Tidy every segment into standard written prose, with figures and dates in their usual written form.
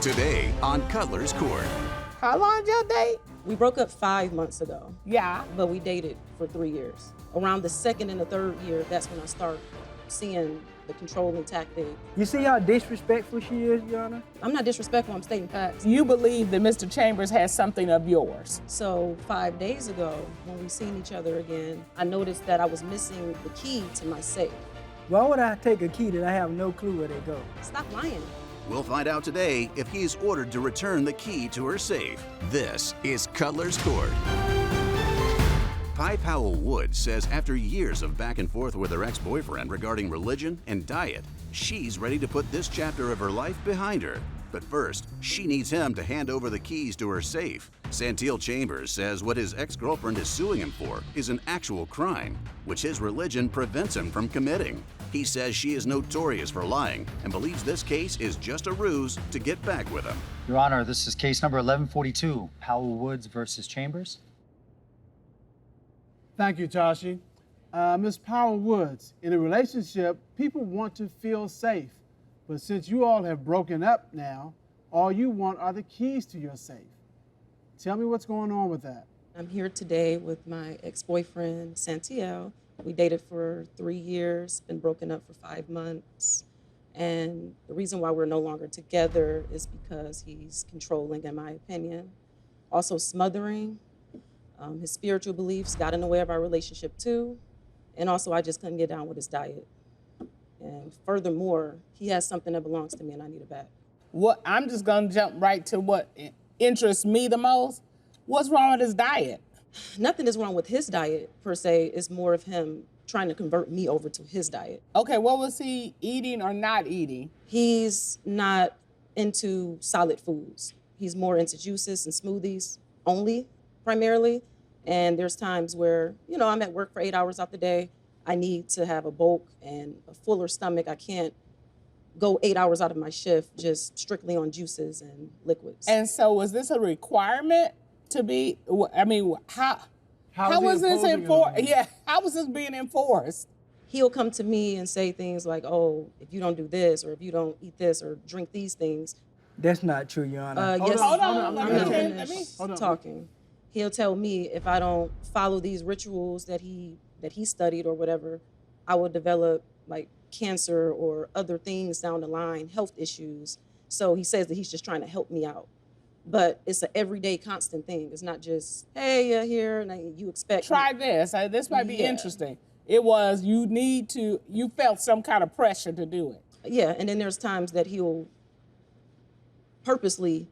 Today on Cutler's Court. How long your date? We broke up 5 months ago. Yeah. But we dated for 3 years. Around the second and the third year, that's when I start seeing the controlling tactic. You see how disrespectful she is, Your Honor? I'm not disrespectful, I'm stating facts. You believe that Mr. Chambers has something of yours. So 5 days ago, when we seen each other again, I noticed that I was missing the key to my safe. Why would I take a key that I have no clue where they go? Stop lying. We'll find out today if he's ordered to return the key to her safe. This is Cutler's Court. Pi Powell Wood says after years of back and forth with her ex-boyfriend regarding religion and diet, she's ready to put this chapter of her life behind her. But first, she needs him to hand over the keys to her safe. Santil Chambers says what his ex-girlfriend is suing him for is an actual crime, which his religion prevents him from committing. He says she is notorious for lying and believes this case is just a ruse to get back with him. Your Honor, this is case number 1142, Powell Woods versus Chambers. Thank you, Tashi. Ms. Powell Woods, in a relationship, people want to feel safe. But since you all have broken up now, all you want are the keys to your safe. Tell me what's going on with that. I'm here today with my ex-boyfriend, Santiago. We dated for 3 years, been broken up for 5 months. And the reason why we're no longer together is because he's controlling, in my opinion. Also smothering. His spiritual beliefs got in the way of our relationship too. And also I just couldn't get down with his diet. And furthermore, he has something that belongs to me and I need it back. What I'm just gonna jump right to what interests me the most. What's wrong with his diet? Nothing is wrong with his diet per se. It's more of him trying to convert me over to his diet. Okay, what was he eating or not eating? He's not into solid foods. He's more into juices and smoothies only, primarily. And there's times where, I'm at work for 8 hours out the day. I need to have a bulk and a fuller stomach. I can't go 8 hours out of my shift just strictly on juices and liquids. And so was this a requirement to be, how was this enforced? Yeah, how was this being enforced? He'll come to me and say things like, oh, if you don't do this, or if you don't eat this, or drink these things. That's not true, Your Honor. Yes, hold on, let me talking. He'll tell me if I don't follow these rituals that he studied or whatever, I will develop like cancer or other things down the line, health issues. So he says that he's just trying to help me out. But it's an everyday constant thing. It's not just, hey, you're here, and you expect. Try this. This might be interesting. It was you felt some kind of pressure to do it. Yeah, and then there's times that he'll purposely,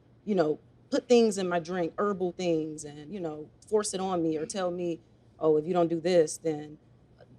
put things in my drink, herbal things, and, force it on me or tell me, oh, if you don't do this, then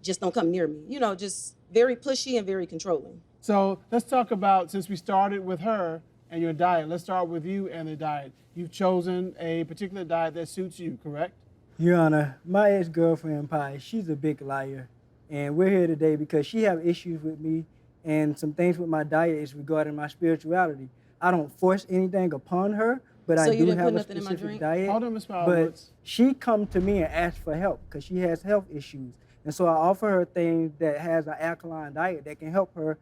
just don't come near me. Just very pushy and very controlling. So let's talk about, since we started with her and your diet, let's start with you and the diet. You've chosen a particular diet that suits you, correct? Your Honor, my ex-girlfriend, Pi, she's a big liar. And we're here today because she have issues with me and some things with my diet is regarding my spirituality. I don't force anything upon her, but I do have a specific diet. Hold on, Ms. Powell But Woods. she come to me and ask for help because she has health issues. And so I offer her things that has an alkaline diet that can help her,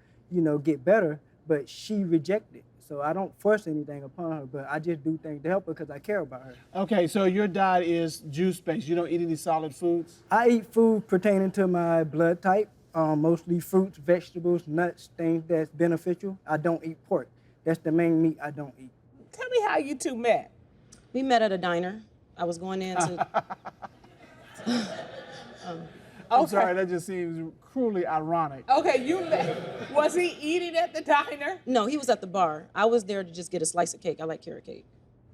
get better, but she rejected. So I don't force anything upon her, but I just do things to help her because I care about her. Okay, so your diet is juice-based. You don't eat any solid foods? I eat food pertaining to my blood type, mostly fruits, vegetables, nuts, things that's beneficial. I don't eat pork. That's the main meat I don't eat. Tell me how you two met. We met at a diner. I was going in to... I'm sorry, that just seems cruelly ironic. Okay, you met. Was he eating at the diner? No, he was at the bar. I was there to just get a slice of cake. I like carrot cake.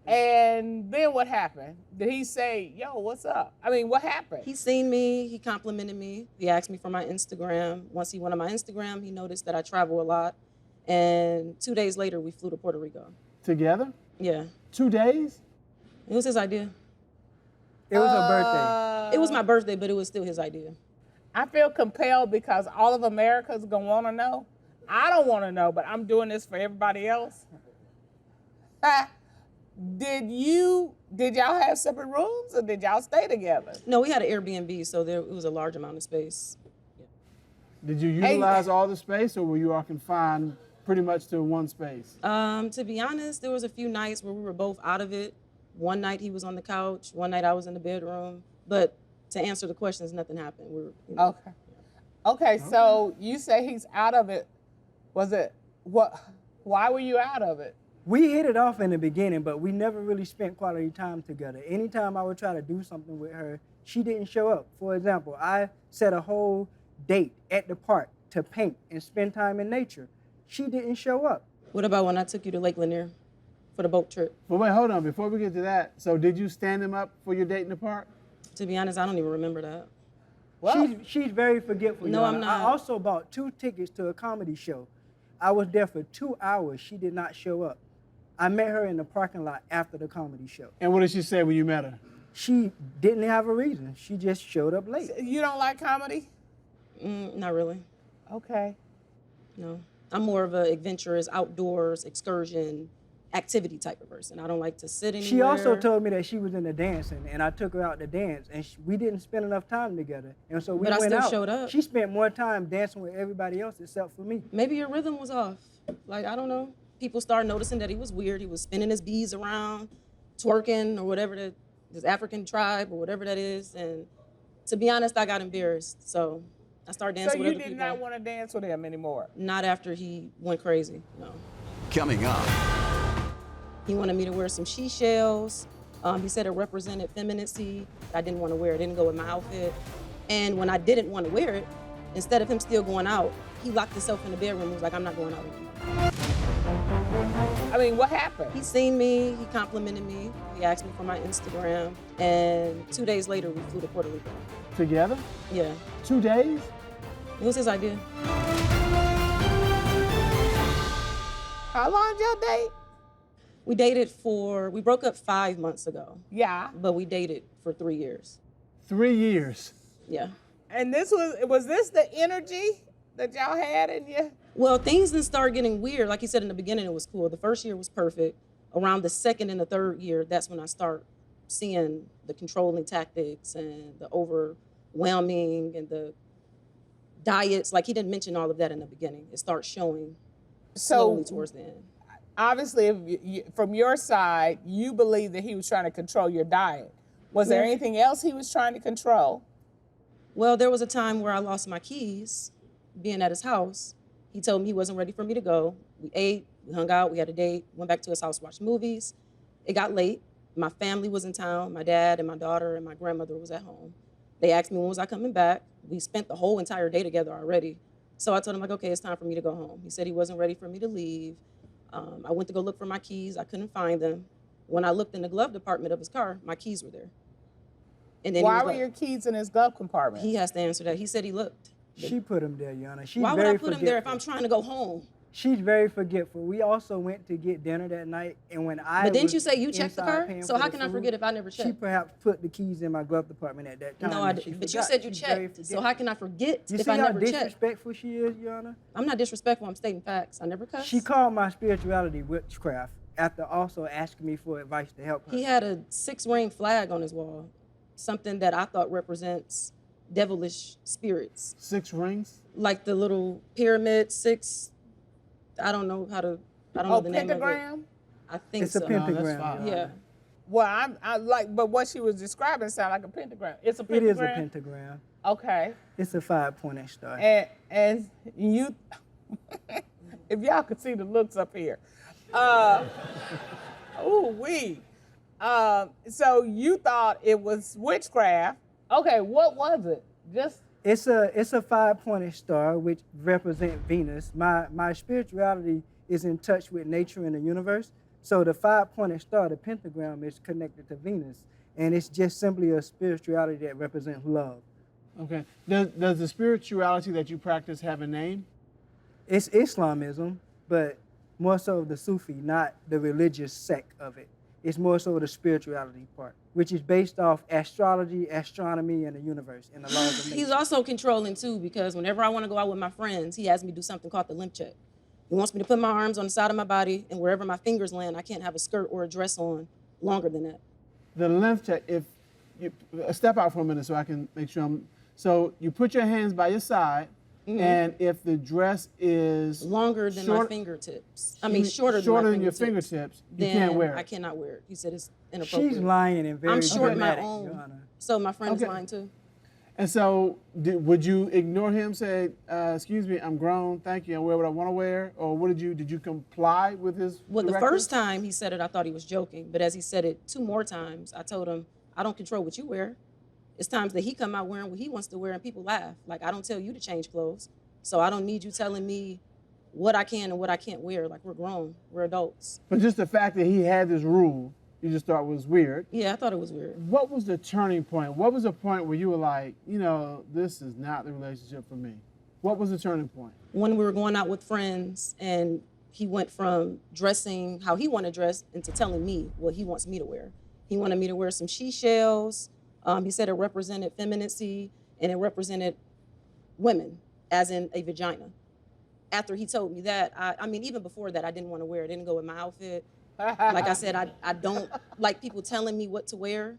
And then what happened? Did he say, yo, what's up? What happened? He seen me, he complimented me. He asked me for my Instagram. Once he went on my Instagram, he noticed that I travel a lot. And 2 days later, we flew to Puerto Rico. Together? Yeah. 2 days? It was his idea. It was her birthday. It was my birthday, but it was still his idea. I feel compelled because all of America's gonna wanna know. I don't wanna know, but I'm doing this for everybody else. Did y'all have separate rooms or did y'all stay together? No, we had an Airbnb, so it was a large amount of space. Did you utilize all the space or were you all confined pretty much to one space? To be honest, there was a few nights where we were both out of it. One night he was on the couch, one night I was in the bedroom. But to answer the questions, nothing happened. Okay. Okay, so you say he's out of it. Was it, why were you out of it? We hit it off in the beginning, but we never really spent quality time together. Anytime I would try to do something with her, she didn't show up. For example, I set a whole date at the park to paint and spend time in nature. She didn't show up. What about when I took you to Lake Lanier for the boat trip? But wait, hold on. Before we get to that, so did you stand him up for your date in the park? To be honest, I don't even remember that. Well, She's very forgetful. No, Your I'm Honor. not. I also bought 2 tickets to a comedy show. I was there for 2 hours. She did not show up. I met her in the parking lot after the comedy show. And what did she say when you met her? She didn't have a reason. She just showed up late. you don't like comedy? Not really. Okay. No. I'm more of an adventurous, outdoors, excursion, activity type of person. I don't like to sit anywhere. She also told me that she was into dancing, and I took her out to dance, and we didn't spend enough time together. And so we But I went still out. showed up. She spent more time dancing with everybody else except for me. Maybe your rhythm was off. Like, I don't know. People started noticing that he was weird. He was spinning his beads around, twerking, or whatever this African tribe or whatever that is. And to be honest, I got embarrassed. So I started dancing with So other you people. did not want to dance with him anymore? Not after he went crazy, no. Coming up, He wanted me to wear some she shells. He said it represented femininity. I didn't want to wear it. It didn't go with my outfit. And when I didn't want to wear it, instead of him still going out, he locked himself in the bedroom and was like, I'm not going out anymore. I mean, what happened? He seen me, he complimented me, he asked me for my Instagram, and 2 days later, we flew to Puerto Rico. Together? Yeah, 2 days? it was his idea. How long's your date? We broke up 5 months ago, Yeah. but we dated for 3 years. 3 years. Yeah. And was this the energy that y'all had in you? Well, things didn't start getting weird. Like he said in the beginning, it was cool. The first year was perfect. Around the second and the third year, that's when I start seeing the controlling tactics and the overwhelming and the diets. Like he didn't mention all of that in the beginning. It starts showing slowly towards the end. Obviously, from your side, you believe that he was trying to control your diet. Was there anything else he was trying to control? Well, there was a time where I lost my keys being at his house. He told me he wasn't ready for me to go. We ate, we hung out, we had a date, went back to his house, watched movies. It got late. My family was in town. My dad and my daughter and my grandmother was at home. They asked me when was I coming back. We spent the whole entire day together already. So I told him, like, okay, it's time for me to go home. He said he wasn't ready for me to leave. I went to go look for my keys. I couldn't find them. When I looked in the glove compartment of his car, my keys were there. And then Why were your keys in his glove compartment? He has to answer that. He said he looked. She put him there, Your Honor. She's Why would very I put him there if I'm forgetful. trying to go home? She's very forgetful. We also went to get dinner that night, and when I But didn't was you say you checked the inside car? paying So for how the can I food, forget if I never She checked? perhaps put the keys in my glove compartment at that time. No, I and she didn't. But you forgot. said you She's very checked. So forgetful. how can I forget You if see I how never checked? disrespectful she is, Your Honor? I'm not disrespectful. I'm stating facts. I never cussed. She called my spirituality witchcraft after also asking me for advice to help her. He had a 6-ring flag on his wall, something that I thought represents devilish spirits, 6 rings? like the little pyramid 6. I don't know the name of it. pentagram? I think It's so. a pentagram. that's fine. Yeah. Well, I like, but what she was describing sounded like a pentagram. It's a It pentagram? is a pentagram. Okay. It's a 5-pointed star. And you, if y'all could see the looks up here. So you thought it was witchcraft. Okay, what was it? Just It's a 5-pointed star which represents Venus. My spirituality is in touch with nature and the universe. So the 5-pointed star, the pentagram, is connected to Venus, and it's just simply a spirituality that represents love. Okay. Does the spirituality that you practice have a name? It's Islamism, but more so the Sufi, not the religious sect of it. It's more so the spirituality part, which is based off astrology, astronomy, and the universe and the laws of nature. He's also controlling too, because whenever I want to go out with my friends, he has me do something called the limp check. He wants me to put my arms on the side of my body, and wherever my fingers land, I can't have a skirt or a dress on longer than that. The lymph check, if you step out for a minute so I can make sure so you put your hands by your side And if the dress is longer than my fingertips, I mean shorter than your fingertips, you then can't wear it. I cannot wear it. He said it's inappropriate. She's lying and very I'm short my dramatic, own. Your Honor. So my friend is lying too. And so, would you ignore him? Say, "Excuse me, I'm grown. Thank you. I wear what I want to wear." Or what did you comply with his? Well, directive? the first time he said it, I thought he was joking. But as he said it 2 more times, I told him, "I don't control what you wear. It's times that he come out wearing what he wants to wear, and people laugh. Like I don't tell you to change clothes, so I don't need you telling me what I can and what I can't wear. Like we're grown, we're adults." But just the fact that he had this rule, you just thought was weird. Yeah, I thought it was weird. What was the turning point? What was the point where you were like, this is not the relationship for me? What was the turning point? When we were going out with friends and he went from dressing how he wanted to dress into telling me what he wants me to wear. He wanted me to wear some she shells. He said it represented femininity and it represented women, as in a vagina. After he told me that, I mean, even before that, I didn't want to wear it. It didn't go with my outfit. Like I said, I don't like people telling me what to wear.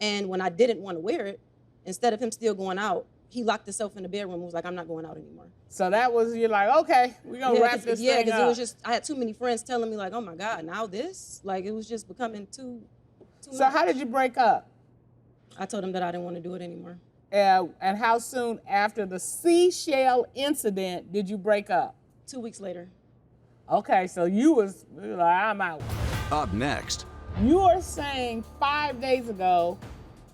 And when I didn't want to wear it, instead of him still going out, he locked himself in the bedroom and was like, "I'm not going out anymore." So that was, you're like, okay, we're going to wrap this thing up. Yeah, because it was just, I had too many friends telling me like, "Oh my God, now this?" Like it was just becoming too So much. how did you break up? I told him that I didn't want to do it anymore. And how soon after the seashell incident did you break up? 2 weeks later. Okay, so you was like, I'm out. Up next, You are saying 5 days ago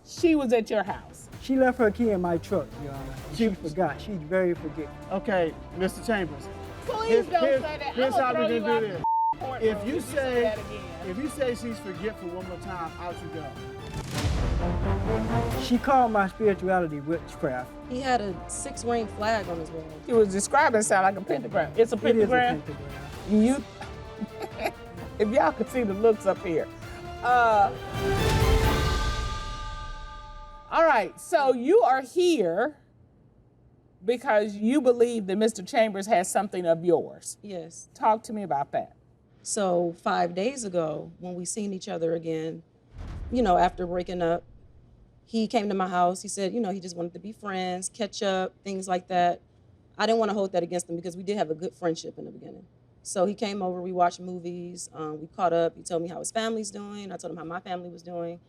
she was at your house. She left her key in my truck, Your Honor. She forgot. She's very forgetful. Okay, Mr. Chambers. Please don't say that. Here's I'm how gonna we throw can you do out this. the courtroom If you say say that again. she's forgetful one more time, out you go. She called my spirituality witchcraft. He had a 6-ring flag on his wall. He was describing it sound like a pentagram. It's a It is a pentagram. pentagram. You, if y'all could see the looks up here. All right, so you are here because you believe that Mr. Chambers has something of yours. Yes. Talk to me about that. So 5 days ago, when we seen each other again, after breaking up, he came to my house. He said, he just wanted to be friends, catch up, things like that. I didn't want to hold that against him because we did have a good friendship in the beginning. So he came over, we watched movies, we caught up. He told me how his family's doing. I told him how my family was doing.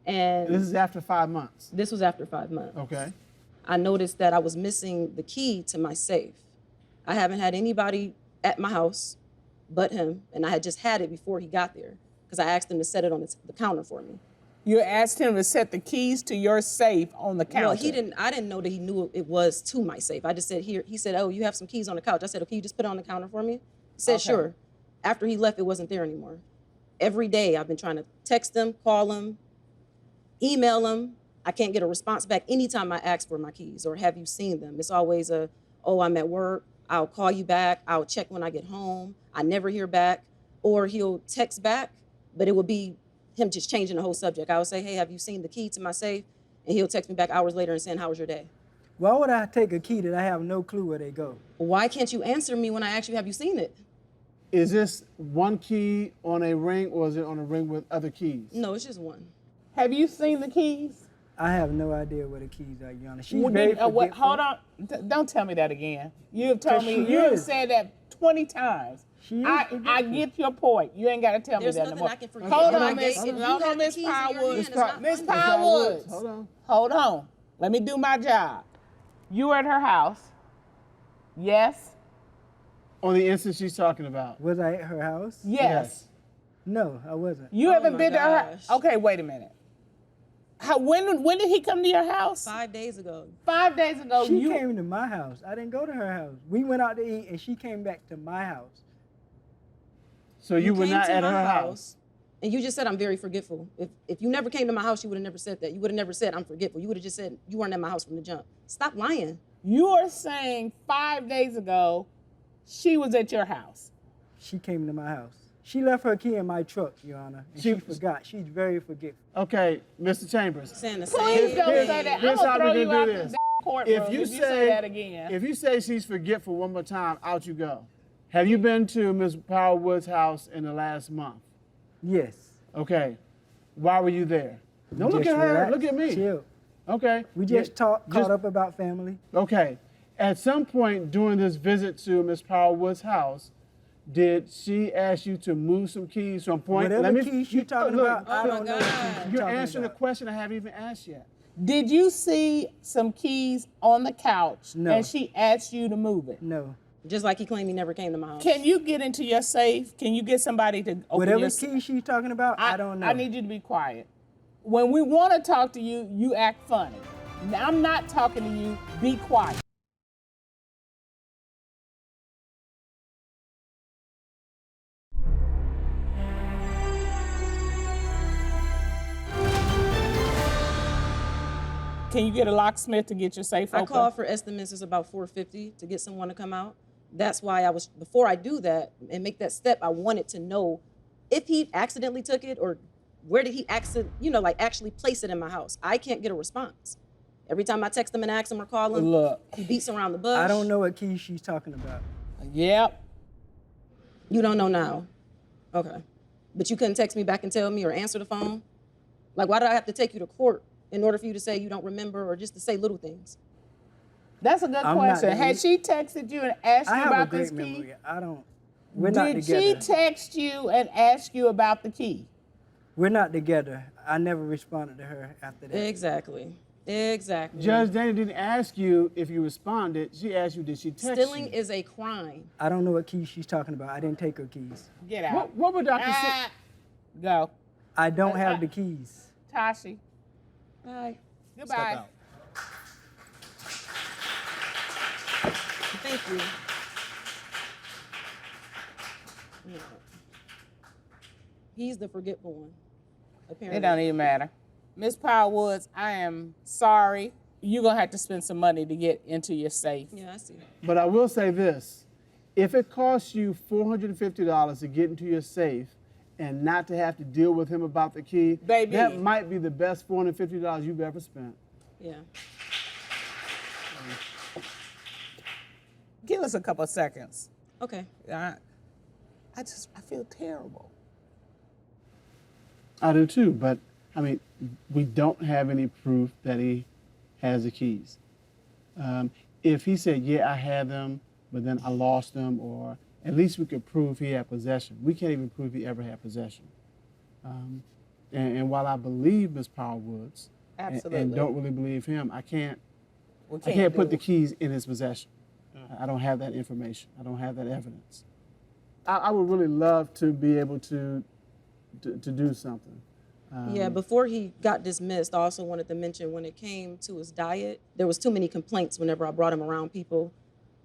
And This is after 5 months. this was after 5 months. Okay. I noticed that I was missing the key to my safe. I haven't had anybody at my house but him, and I had just had it before he got there because I asked him to set it on the counter for me. You asked him to set the keys to your safe on the counter. Well, I didn't know that he knew it was to my safe. I just said, here. He said, "Oh, you have some keys on the couch." I said, "Okay, you just put it on the counter for me?" He said, Okay. "Sure." After he left, it wasn't there anymore. Every day I've been trying to text him, call him, email him. I can't get a response back anytime I ask for my keys or have you seen them. It's always "Oh, I'm at work. I'll call you back. I'll check when I get home." I never hear back. Or he'll text back, but it would be him just changing the whole subject. I would say, "Hey, have you seen the key to my safe?" And he'll text me back hours later and saying, "How was your day?" Why would I take a key that I have no clue where they go? Why can't you answer me when I ask you, "Have you seen it?" Is this one key on a ring or is it on a ring with other keys? No, it's just one. Have you seen the keys? I have no idea where the keys are, Your Honor. She's Well, very hold forgetful. on. Don't tell me that again. You have told 'Cause me, she you have is. said that 20 times. She is I forgetful. get your point. You ain't got to tell There's me that nothing no more. I can forget. Hold When I on, Miss. gave- if you Hold got on, the Miss keys in your hand, Powerwoods. it's not Miss funny. Powerwoods. Hold on. Hold on. Let me do my job. You were at her house. Yes? On the instance she's talking about. Was I at her house? Yes. No, I wasn't. You Oh haven't my been to her. gosh. Okay, wait a minute. When did he come to your house? 5 days ago. 5 days ago. She you came to my house. I didn't go to her house. We went out to eat, and she came back to my house. So you were came not to at my her house. And you just said, "I'm very forgetful." If you never came to my house, you would have never said that. You would have never said, "I'm forgetful." You would have just said, "You weren't at my house from the jump." Stop lying. You are saying 5 days ago she was at your house. She came to my house. She left her key in my truck, Your Honor, and she She- forgot. She's very forgetful. Okay, Mr. Chambers. Saying the Please same don't thing. say that. Here's I'm how gonna we throw you gonna out do the this. damn courtroom If you say that again. If you say she's forgetful one more time, out you go. Have you been to Ms. Powerwood's house in the last month? Yes. Okay. Why were you there? Don't look Just at her. relax, Look at me. Chill. Okay. We just caught up about family. Okay. At some point during this visit to Ms. Powerwood's house, did she ask you to move some keys from point? Whatever keys you're talking about, I don't know what keys You're you're talking answering a about. question I haven't even asked yet. Did you see some keys on the couch No. and she asked you to move it? No. Just like he claimed he never came to my house. Can you get into your safe? Can you get somebody to open Whatever your keys she's talking about, I don't know. I need you to be quiet. When we want to talk to you, you act funny. Now, I'm not talking to you. Be quiet. Can you get a locksmith to get your safe I open? called for estimates. It's about $450 to get someone to come out. That's why before I do that and make that step, I wanted to know if he accidentally took it or where did he actually place it in my house. I can't get a response. Every time I text him and ask him or call him, Look. he beats around the bush. I don't know what keys she's talking about. Yep. You don't know now? Okay. But you couldn't text me back and tell me or answer the phone? Like, why did I have to take you to court in order for you to say you don't remember or just to say little things? That's a good I'm question. not- Had she texted you and asked I you have a about great this key? memory. We're not Did together. she text you and ask you about the key? We're not together. I never responded to her after that. Exactly. Exactly. Judge Danny didn't ask you if you responded. She asked you, did she text Stealing you? is a crime. I don't know what keys she's talking about. I didn't take her keys. Get out. What would Dr. Ah, go. I don't have the keys. Tashi, Bye. goodbye. Thank you. Yeah. He's the forgetful one, apparently. It don't even matter. Miss Power Woods, I am sorry. You're going to have to spend some money to get into your safe. Yeah, I see. But I will say this. If it costs you $450 to get into your safe and not to have to deal with him about the key, Baby. that might be the best $450 you've ever spent. Yeah. Give us a couple of seconds. Okay. I feel terrible. I do too, but I mean, we don't have any proof that he has the keys. If he said, yeah, I had them, but then I lost them, or at least we could prove he had possession. We can't even prove he ever had possession. And while I believe Ms. Power Woods Absolutely. and don't really believe him, I can't We put do the it. keys in his possession. I don't have that information. I don't have that evidence. I would really love to be able to do something. Yeah, before he got dismissed, I also wanted to mention when it came to his diet, there was too many complaints whenever I brought him around people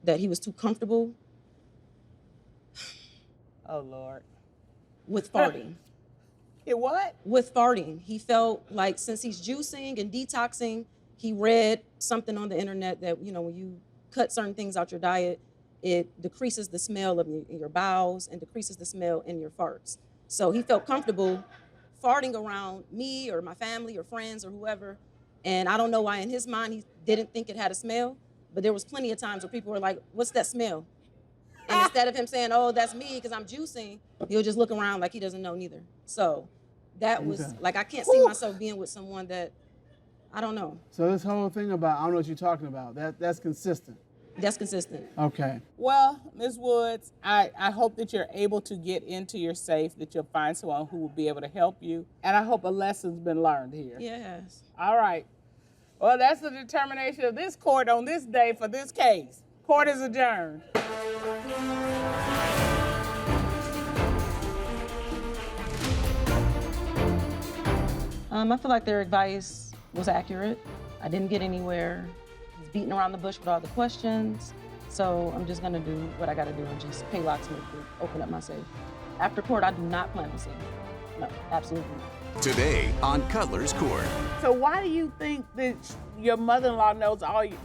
that he was too comfortable Oh, Lord. with farting. It what? With farting. He felt like since he's juicing and detoxing, he read something on the internet that, when you cut certain things out your diet, it decreases the smell of your bowels and decreases the smell in your farts. So he felt comfortable farting around me or my family or friends or whoever. And I don't know why in his mind he didn't think it had a smell, but there was plenty of times where people were like, what's that smell? And instead of him saying, oh, that's me because I'm juicing, he'll just look around like he doesn't know neither. So that was like, I can't see myself being with someone that, I don't know. So this whole thing about, I don't know what you're talking about, that's consistent. That's consistent. Okay. Well, Ms. Woods, I hope that you're able to get into your safe, that you'll find someone who will be able to help you. And I hope a lesson's been learned here. Yes. All right. Well, that's the determination of this court on this day for this case. Court is adjourned. I feel like their advice was accurate. I didn't get anywhere. He's beating around the bush with all the questions. So I'm just gonna do what I gotta do and just pay locksmith to open up my safe. After court, I do not plan on seeing him. No, absolutely not. Today on Cutler's Court. So why do you think that your mother-in-law knows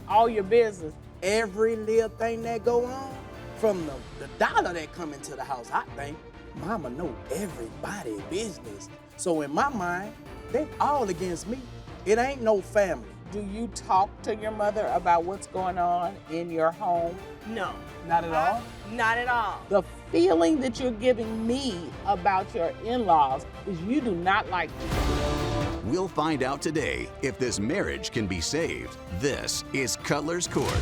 all your business? Every little thing that go on, from the dollar that come into the house, I think mama know everybody's business. So in my mind, they all against me. It ain't no family. Do you talk to your mother about what's going on in your home? No. Not at all? Not at all. The feeling that you're giving me about your in-laws is you do not like them. We'll find out today if this marriage can be saved. This is Cutler's Court.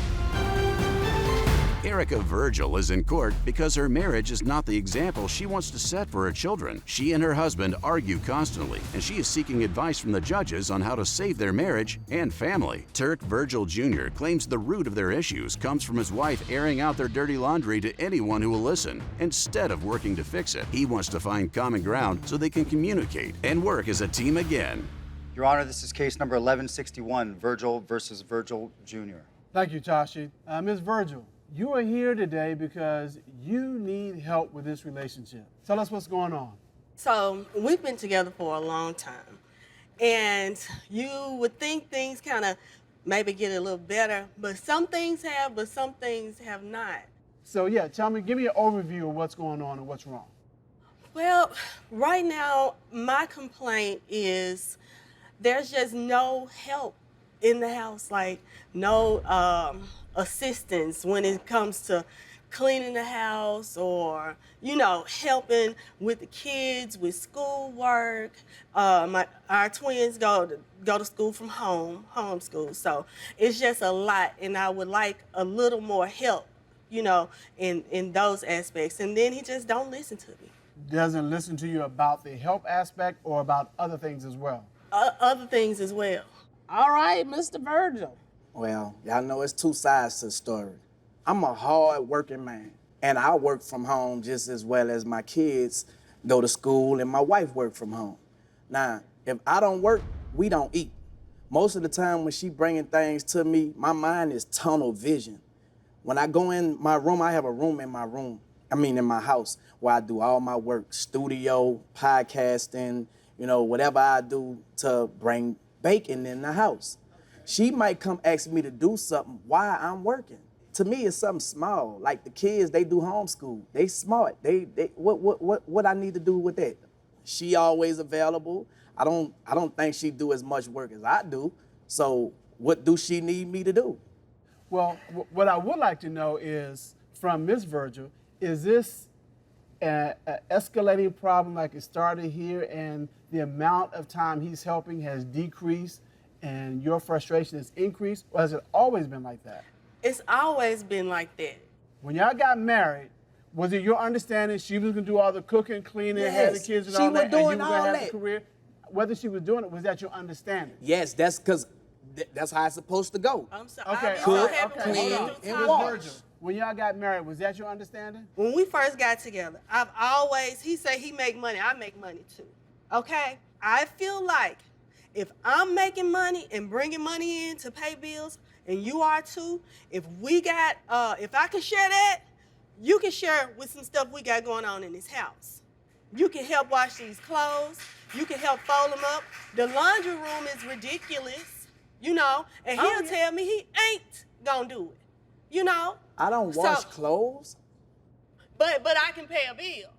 Erica Virgil is in court because her marriage is not the example she wants to set for her children. She and her husband argue constantly, and she is seeking advice from the judges on how to save their marriage and family. Turk Virgil Jr. claims the root of their issues comes from his wife airing out their dirty laundry to anyone who will listen. Instead of working to fix it, he wants to find common ground so they can communicate and work as a team again. Your Honor, this is case number 1161, Virgil versus Virgil Jr. Thank you, Tashi. Ms. Virgil, you are here today because you need help with this relationship. Tell us what's going on. So we've been together for a long time, and you would think things kind of maybe get a little better, but some things have, but some things have not. So yeah, give me an overview of what's going on and what's wrong. Well, right now, my complaint is there's just no help in the house, like no assistance when it comes to cleaning the house or, helping with the kids, with schoolwork. Our twins go to school from home, homeschool. So it's just a lot, and I would like a little more help, in those aspects. And then he just don't listen to me. Doesn't listen to you about the help aspect or about other things as well? Other things as well. All right, Mr. Virgil. Well, y'all know it's two sides to the story. I'm a hard-working man, and I work from home just as well as my kids go to school and my wife work from home. Now, if I don't work, we don't eat. Most of the time when she bringing things to me, my mind is tunnel vision. When I go in my room, I have a room in my house where I do all my work, studio, podcasting, whatever I do to bring bacon in the house. She might come ask me to do something while I'm working. To me, it's something small. Like the kids, they do homeschool. They smart. What I need to do with that? She always available. I don't think she do as much work as I do. So what do she need me to do? Well, what I would like to know is, from Ms. Virgil, is this an escalating problem like it started here and the amount of time he's helping has decreased and your frustration has increased, or has it always been like that? It's always been like that. When y'all got married, was it your understanding she was gonna do all the cooking, cleaning, have the kids and all that, and you were gonna have a career? Whether she was doing it, was that your understanding? Yes, that's because that's how it's supposed to go. I'm sorry. Okay, Cook, clean, and wash. When y'all got married, was that your understanding? When we first got together, he said he make money, I make money too. Okay? I feel like if I'm making money and bringing money in to pay bills, and you are too, if I can share that, you can share with some stuff we got going on in this house. You can help wash these clothes. You can help fold them up. The laundry room is ridiculous, and he'll tell me he ain't gonna do it, I don't wash clothes. But I can pay a bill.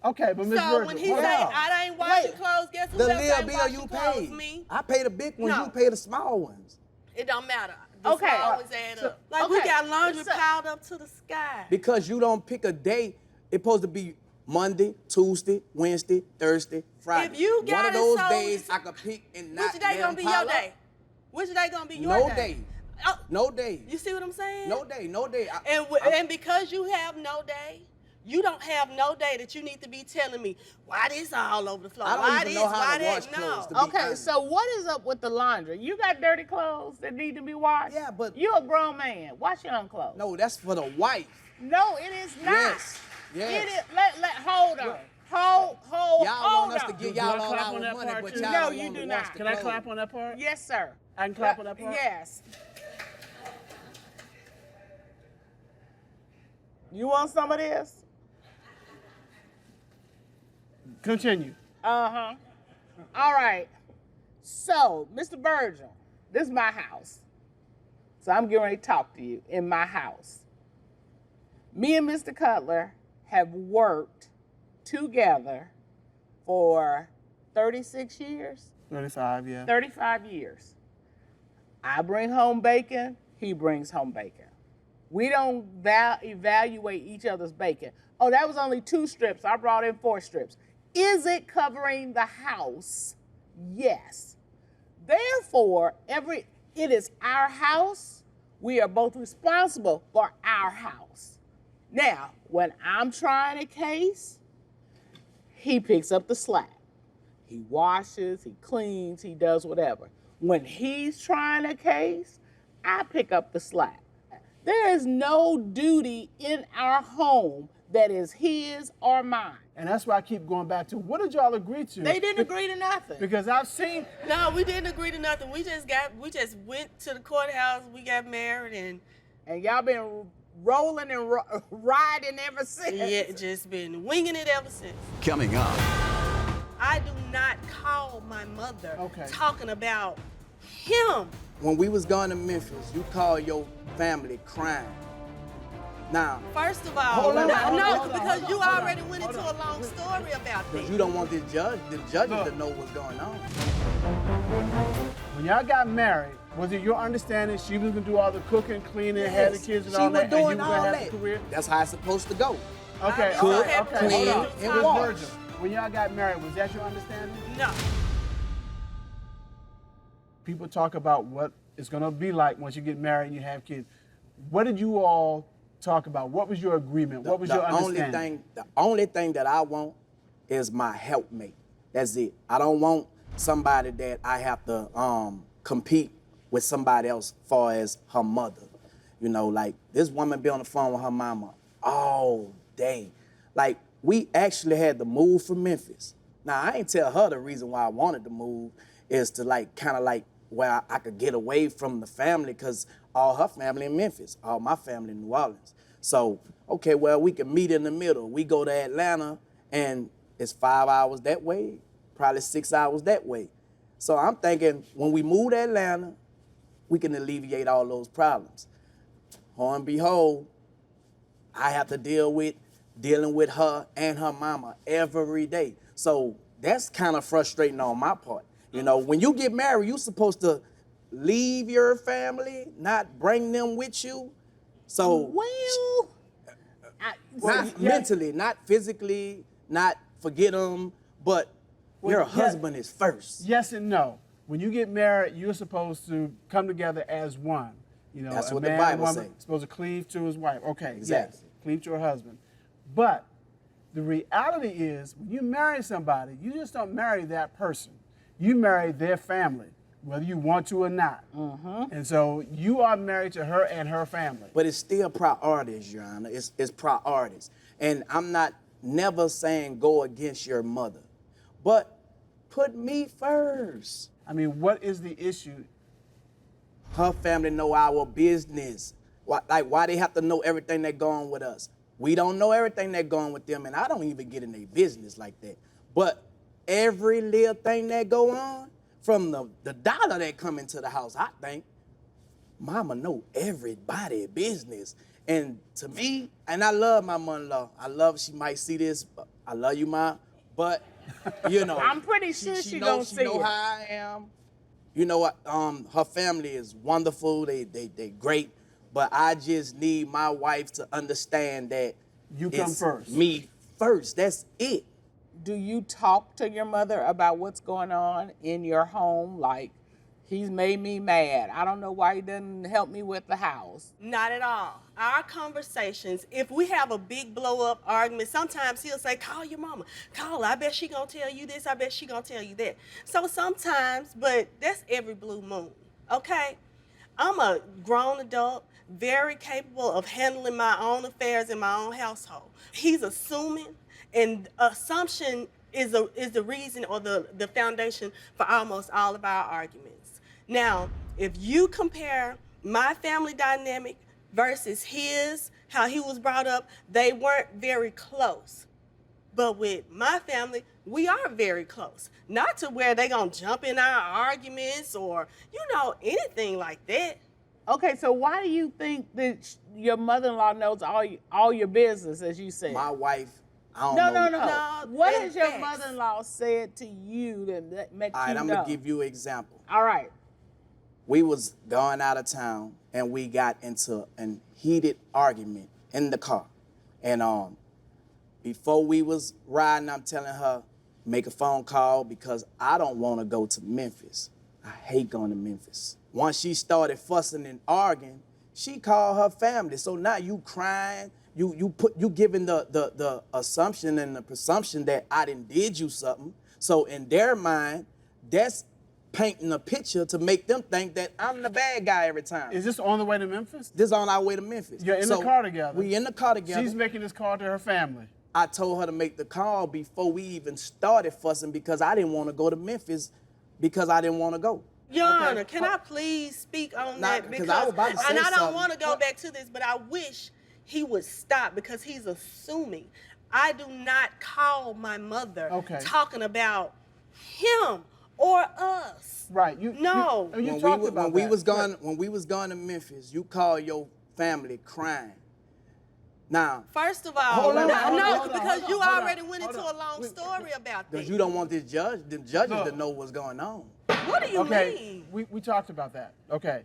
Okay, but Ms. So Virgil, when he say I ain't washing clothes, guess who The else little ain't bill washing you clothes? pay. Me. I pay the big ones, No. you pay the small ones. It don't matter. The Okay. small ones add up. Like we okay. got laundry So- piled up to the sky. Because you don't pick a day, it's supposed to be Monday, Tuesday, Wednesday, Thursday, Friday. If you One got of it those so- days I could pick and not Which day let gonna them be pile your up. day? Which day gonna be your No day? day. Oh, No day. you see what I'm saying? No day. And because you have no day, you don't have no day that you need to be telling me why this all over the floor. I don't why even this, know how why to that? wash clothes, to No. be Okay, honest. so what is up with the laundry? You got dirty clothes that need to be washed? Yeah, but- You're a grown man. Wash your own clothes. No, that's for the wife. No, it is not. Yes. Yes. It is, hold on. Hold Y'all want us on. to give Do I y'all all clap our on that money, part but too? y'all No, don't you want do to not. wash the Can I clothes. clap on that part? Yes, sir. I can clap on that part? Yes. You want some of this? Continue. Uh-huh. All right. So, Mr. Virgil, this is my house. So I'm getting ready to talk to you in my house. Me and Mr. Cutler have worked together for 36 years. 35, yeah. 35 years. I bring home bacon, he brings home bacon. We don't evaluate each other's bacon. Oh, that was only 2 strips. I brought in 4 strips. Is it covering the house? Yes. Therefore, it is our house. We are both responsible for our house. Now, when I'm trying a case, he picks up the slack. He washes, he cleans, he does whatever. When he's trying a case, I pick up the slack. There is no duty in our home that is his or mine. And that's why I keep going back to, what did y'all agree to? They didn't agree to nothing. Because I've seen... No, we didn't agree to nothing. We just went to the courthouse, we got married, and y'all been rolling and riding ever since. Yeah, just been winging it ever since. Coming up. I do not call my mother Okay. talking about him. When we was going to Memphis, you called your family crying. Now, First of all, Hold on, because you hold on, already went into a long story about because this. you don't want the judges Look. to know what's going on. When y'all got married, was it your understanding she was gonna do all the cooking, cleaning, had the kids and she all was that, doing and you were all gonna have that. a career? That's how it's supposed to go. Okay, Cook, okay, okay, clean, hold on. and Miss wash. Virgil, when y'all got married, was that your understanding? No. People talk about what it's gonna be like once you get married and you have kids. What did you all talk about? What was your agreement? What was your understanding? The only thing that I want is my helpmate. That's it. I don't want somebody that I have to compete with somebody else far as her mother. You know, like this woman be on the phone with her mama all day. Like we actually had to move from Memphis. Now I ain't tell her the reason why I wanted to move is to like kind of like where I could get away from the family because all her family in Memphis, all my family in New Orleans. So, okay, well, we can meet in the middle. We go to Atlanta and it's 5 hours that way, probably 6 hours that way. So I'm thinking when we move to Atlanta, we can alleviate all those problems. Lo and behold, I have to dealing with her and her mama every day. So that's kind of frustrating on my part. You know, when you get married, you're supposed to leave your family, not bring them with you. So not mentally, not physically, not forget them, but your husband is first. Yes and no. When you get married, you're supposed to come together as one. You know, That's a what the man, Bible woman say. supposed to cleave to his wife. Okay, Exactly. yes, cleave to her husband. But the reality is, when you marry somebody, you just don't marry that person. You marry their family, whether you want to or not. And so you are married to her and her family. But it's still priorities, Your Honor. It's priorities. And I'm not never saying go against your mother, but put me first. I mean, what is the issue? Her family know our business. Why they have to know everything that going with us? We don't know everything that going with them, and I don't even get in their business like that. But every little thing that go on, from the dollar that come into the house, I think, mama know everybody business. And to me, and I love my mother-in-law. She might see this. I love you, Ma. But, you know. I'm pretty sure she gonna see know it. how I am. You know what? Her family is wonderful. They great. But I just need my wife to understand that You come it's first. me first. That's it. Do you talk to your mother about what's going on in your home? Like, he's made me mad. I don't know why he doesn't help me with the house. Not at all. Our conversations, if we have a big blow-up argument, sometimes he'll say, call your mama. Call her. I bet she gonna tell you this. I bet she gonna tell you that. So sometimes, but that's every blue moon, okay? I'm a grown adult, very capable of handling my own affairs in my own household. He's assuming, and assumption is the reason or the foundation for almost all of our arguments. Now, if you compare my family dynamic versus his, how he was brought up, they weren't very close. But with my family, we are very close. Not to where they gonna jump in our arguments or, anything like that. Okay, so why do you think that your mother-in-law knows all your business, as you said? My wife, I don't know. No. What in has your facts. mother-in-law said to you that make All right, you I'm know? going to give you an example. All right. We was going out of town, and we got into a heated argument in the car. And before we was riding, I'm telling her, make a phone call because I don't want to go to Memphis. I hate going to Memphis. Once she started fussing and arguing, She called her family. So now you crying, you giving the assumption and the presumption that I done did you something. So in their mind, that's painting a picture to make them think that I'm the bad guy every time. Is this on the way to Memphis? This is on our way to Memphis. You're in the car together. We in the car together. She's making this call to her family. I told her to make the call before we even started fussing because I didn't want to go to Memphis because I didn't want to go. Your Honor, can I please speak on that? Because I was about to say and I don't something. want to go back to this, but I wish he would stop because he's assuming. I do not call my mother talking about him or us. Right. No. You talked about when we was going to Memphis, you called your family crying. Now, first of all, because you already went into a long story about this. Because you don't want the judges to know what's going on. What do you mean? We talked about that. Okay.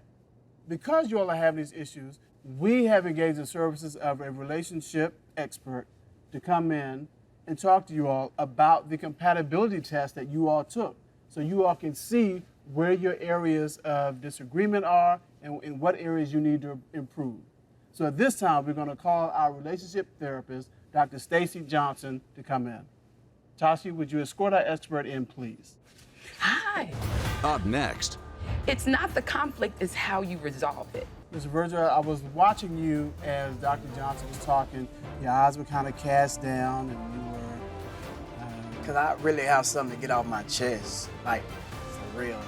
Because you all are having these issues, we have engaged the services of a relationship expert to come in and talk to you all about the compatibility test that you all took. So you all can see where your areas of disagreement are and in what areas you need to improve. So at this time, we're going to call our relationship therapist, Dr. Stacy Johnson, to come in. Tashi, would you escort our expert in, please? Hi. Up next. It's not the conflict, it's how you resolve it. Mr. Virgil, I was watching you as Dr. Johnson was talking. Your eyes were kind of cast down and you were... Because I really have something to get off my chest, like, for real.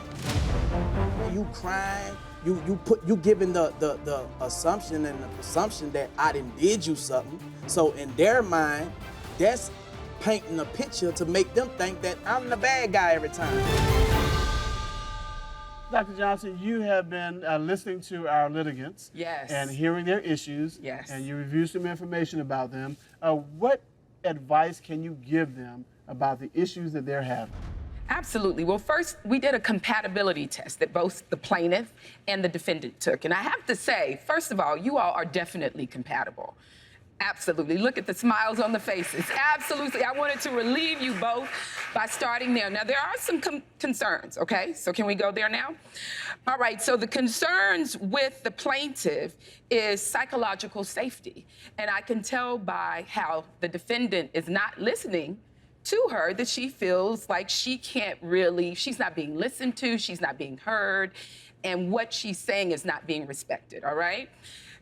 You crying, you giving the assumption and the presumption that I done did you something. So in their mind, that's painting a picture to make them think that I'm the bad guy every time. Dr. Johnson, you have been listening to our litigants. Yes. And hearing their issues. Yes. And you reviewed some information about them. What advice can you give them about the issues that they're having? Absolutely. Well, first, we did a compatibility test that both the plaintiff and the defendant took. And I have to say, first of all, you all are definitely compatible. Absolutely. Look at the smiles on the faces. Absolutely. I wanted to relieve you both by starting there. Now, there are some concerns, okay? So can we go there now? All right. So the concerns with the plaintiff is psychological safety. And I can tell by how the defendant is not listening to her that she feels like she's not being listened to, she's not being heard, and what she's saying is not being respected, all right?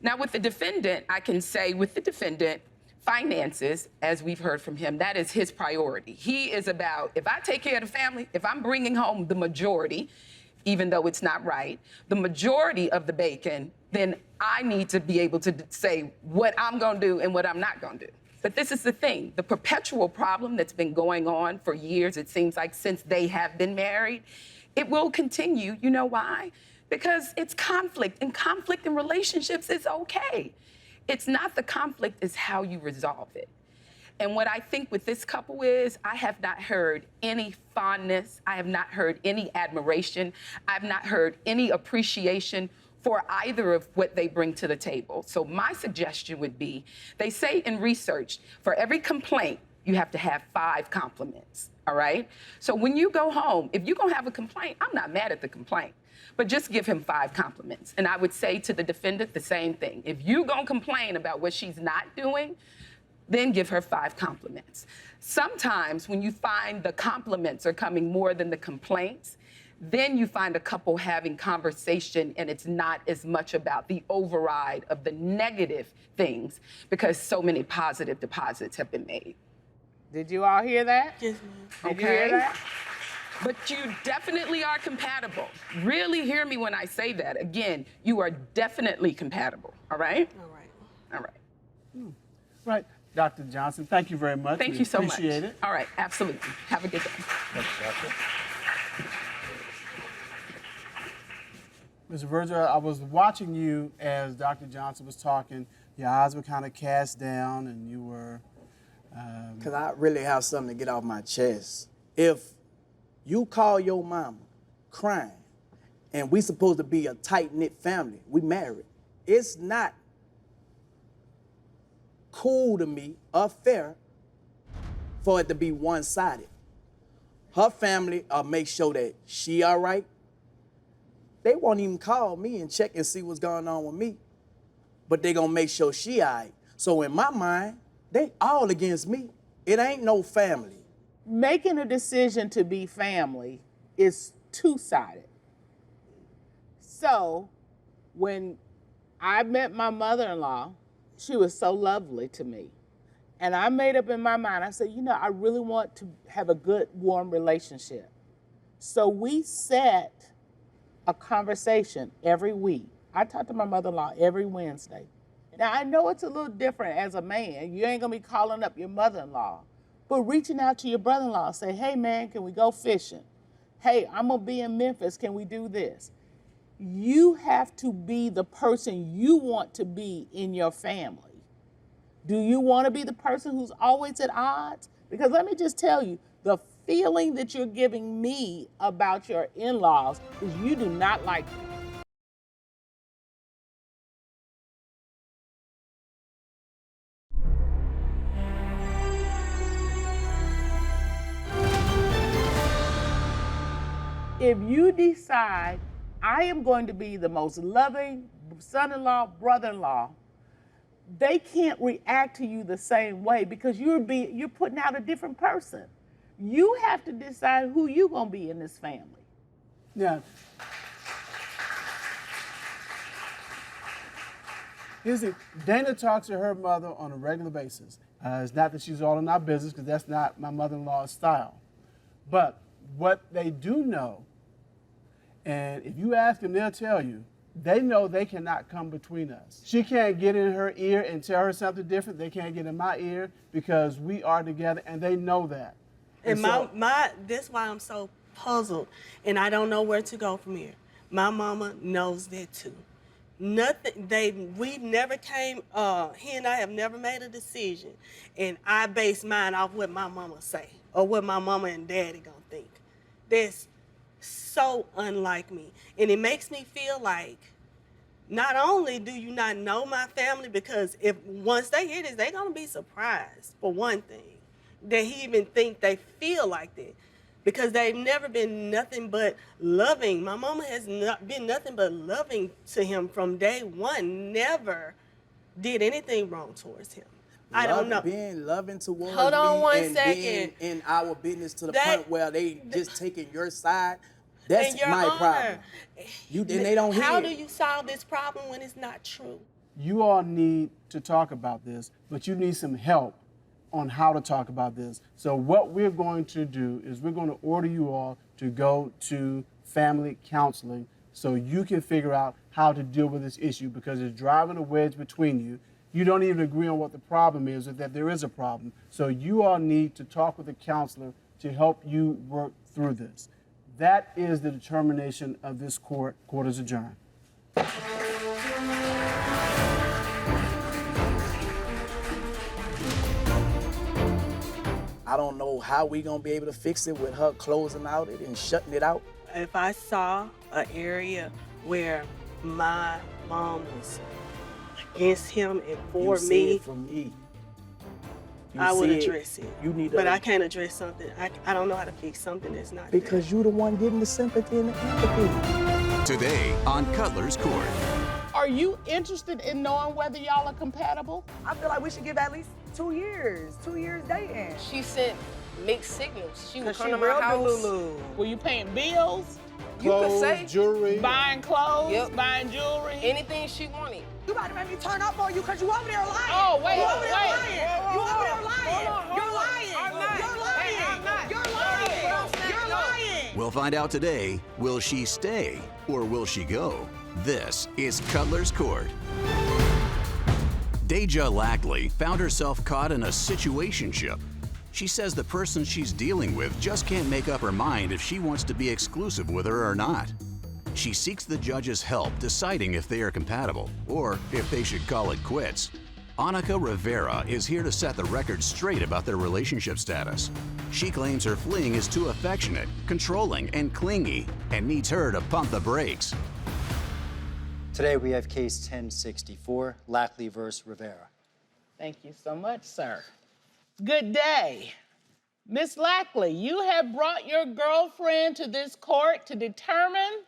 Now, with the defendant, I can say with the defendant, finances, as we've heard from him, that is his priority. He is about, if I take care of the family, if I'm bringing home the majority, even though it's not right, the majority of the bacon, then I need to be able to say what I'm gonna do and what I'm not gonna do. But this is the thing, the perpetual problem that's been going on for years, it seems like since they have been married, it will continue. You know why? Because it's conflict, and conflict in relationships is okay. It's not the conflict, it's how you resolve it. And what I think with this couple is, I have not heard any fondness, I have not heard any admiration, I've not heard any appreciation for either of what they bring to the table. So my suggestion would be, they say in research, for every complaint, you have to have 5 compliments, all right? So when you go home, if you're gonna have a complaint, I'm not mad at the complaint, but just give him 5 compliments. And I would say to the defendant the same thing. If you're gonna complain about what she's not doing, then give her 5 compliments. Sometimes when you find the compliments are coming more than the complaints, then you find a couple having conversation and it's not as much about the override of the negative things because so many positive deposits have been made. Did you all hear that? Yes, ma'am. Did you hear that? But you definitely are compatible. Really hear me when I say that. Again, you are definitely compatible, all right? All right. All right. Right. Dr. Johnson, thank you very much. Thank you so much. Appreciate it. All right, absolutely. Have a good day. Thanks, Doctor. Mr. Virgil, I was watching you as Dr. Johnson was talking. Your eyes were kind of cast down and you were... Because I really have something to get off my chest. If you call your mama crying and we supposed to be a tight-knit family, we married, it's not cool to me or fair for it to be one-sided. Her family make sure that she all right. They won't even call me and check and see what's going on with me. but they gonna make sure she all right. So in my mind, they all against me. It ain't no family. Making a decision to be family is two-sided. So when I met my mother-in-law, she was so lovely to me. And I made up in my mind, I said, you know, I really want to have a good, warm relationship. So we set a conversation every week. I talk to my mother-in-law every Wednesday. Now, I know it's a little different as a man. You ain't gonna be calling up your mother-in-law, but reaching out to your brother-in-law, say, hey man, can we go fishing? Hey, I'm gonna be in Memphis, can we do this? You have to be the person you want to be in your family. Do you want to be the person who's always at odds? Because let me just tell you, the feeling that you're giving me about your in-laws is you do not like them. If you decide I am going to be the most loving son-in-law, brother-in-law, they can't react to you the same way because you're putting out a different person. You have to decide who you're gonna be in this family. Now, here's it. Dana talks to her mother on a regular basis. It's not that she's all in our business, because that's not my mother-in-law's style. But what they do know, and if you ask them, they'll tell you, they know they cannot come between us. She can't get in her ear and tell her something different. They can't get in my ear because we are together, and they know that. And that's why I'm so puzzled, and I don't know where to go from here. My mama knows that too. We never came, he and I have never made a decision, and I base mine off what my mama say, or what my mama and daddy gonna think. That's so unlike me. And it makes me feel like, not only do you not know my family, because if once they hear this, they're gonna be surprised, for one thing, that he even think they feel like that. Because they've never been nothing but loving. My mama has not been nothing but loving to him from day one. Never did anything wrong towards him. I don't know. Being loving towards Hold on me one and second. being in our business to the point where they just taking your side, that's my problem. And they don't hear. How do you solve this problem when it's not true? You all need to talk about this, but you need some help on how to talk about this. So what we're going to do is we're going to order you all to go to family counseling so you can figure out how to deal with this issue, because it's driving a wedge between you. You don't even agree on what the problem is, or that there is a problem. So you all need to talk with a counselor to help you work through this. That is the determination of this court. Court is adjourned. I don't know how we gonna be able to fix it with her closing out it and shutting it out. If I saw an area where my mom was against him and for You me, said for me. I would said address it. You need but I can't address something. I don't know how to fix something that's not because you the one getting the sympathy and the empathy. Today on Cutler's Court. Are you interested in knowing whether y'all are compatible? I feel like we should give at least 2 years. 2 years dating. She sent mixed signals. She would come she to my real house. Delulu. Were you paying bills? You could say jewelry, buying clothes, Yep. buying jewelry? anything she wanted. You about to make me turn up on you because you over there lying. Oh, wait, You over there wait. lying. You over there lying. You're lying. I'm not. You're lying. Hey, I'm not. You're lying. You're lying. We'll find out today, will she stay or will she go? This is Cutler's Court. Deja Lackley found herself caught in a situationship. She says the person she's dealing with just can't make up her mind if she wants to be exclusive with her or not. She seeks the judge's help deciding if they are compatible or if they should call it quits. Onika Rivera is here to set the record straight about their relationship status. She claims her fleeing is too affectionate, controlling, and clingy, and needs her to pump the brakes. Today we have case 1064, Lackley versus Rivera. Thank you so much, sir. Good day. Miss Lackley, you have brought your girlfriend to this court to determine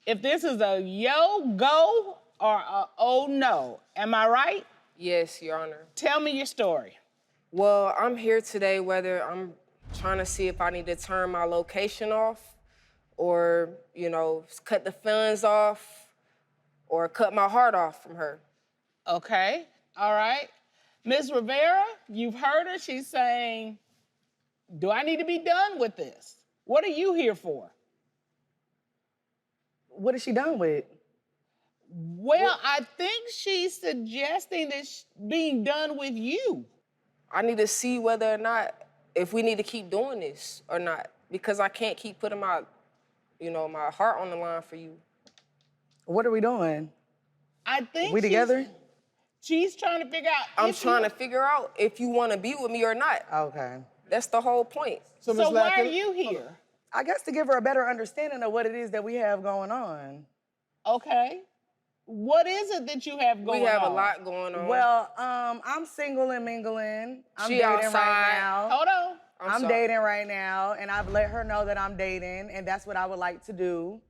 if this is a yo, go, or a oh no. Am I right? Yes, Your Honor. Tell me your story. Well, I'm here today whether I'm trying to see if I need to turn my location off or, cut the funds off or cut my heart off from her. Okay, all right. Ms. Rivera, you've heard her. She's saying, do I need to be done with this? What are you here for? What is she done with? Well, I think she's suggesting that being done with you. I need to see whether or not, if we need to keep doing this or not, because I can't keep putting my heart on the line for you. What are we doing? I think We together? She's trying to figure out. I'm trying to figure out if you want to be with me or not. Okay. That's the whole point. So why are you here? I guess to give her a better understanding of what it is that we have going on. Okay. What is it that you have going on? We have a lot going on. Well, I'm single and mingling. I'm She dating outside. right now. Hold on. I'm sorry. dating right now, and I've let her know that I'm dating, and that's what I would like to do.